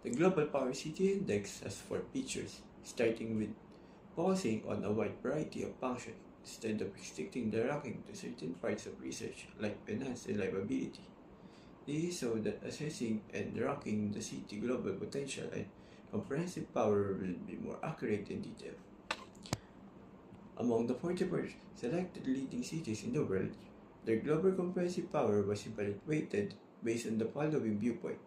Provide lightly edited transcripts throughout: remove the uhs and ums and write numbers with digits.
The Global Power City Index has four features, starting with focusing on a wide variety of functions instead of restricting the ranking to certain parts of research like finance and livability. This is so that assessing and ranking the city global potential and comprehensive power will be more accurate and detailed. Among the 44 selected leading cities in the world, their global comprehensive power was evaluated based on the following viewpoint.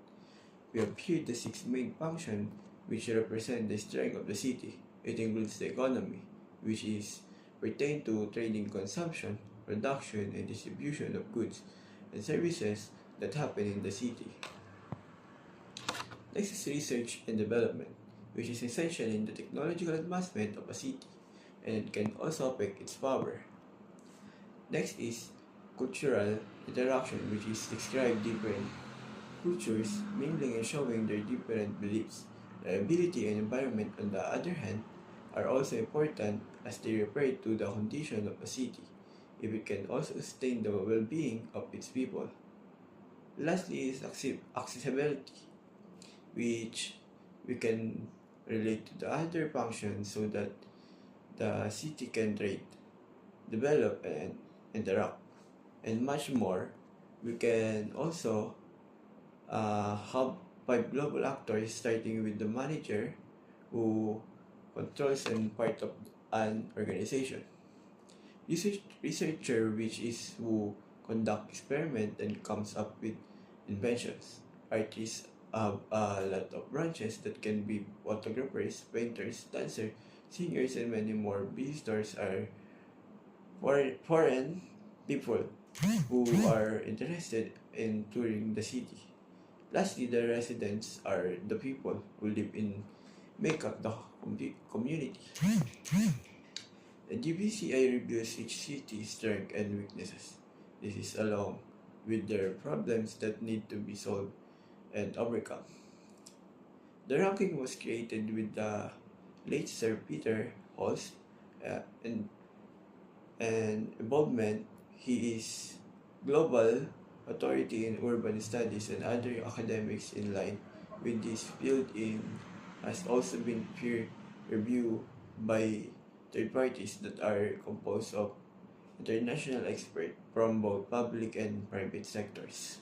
We have here the six main functions which represent the strength of the city. It includes the economy, which is pertain to trading, consumption, production, and distribution of goods and services that happen in the city. Next is research and development, which is essential in the technological advancement of a city, and it can also affect its power. Next is cultural interaction, which is describe different cultures mingling and showing their different beliefs. Liability and environment, on the other hand, are also important as they refer to the condition of a city, if it can also sustain the well-being of its people. Lastly is accessibility, which we can relate to the other functions so that the city can trade, develop, and interact, and much more. We can also have five global actors, starting with the manager who controls and part of an organization. Researcher, which is who conduct experiment and comes up with inventions. Artists have a lot of branches that can be photographers, painters, dancers, singers, and many more. Visitors are foreign people who are interested in touring the city. Lastly, the residents are the people who live in make up the community. The GBCI reviews each city's strengths and weaknesses. This is along with their problems that need to be solved and overcome. The ranking was created with the late Sir Peter Host and involvement. He is global authority in urban studies and other academics in line with this field in has also been peer reviewed by third parties that are composed of international experts from both public and private sectors.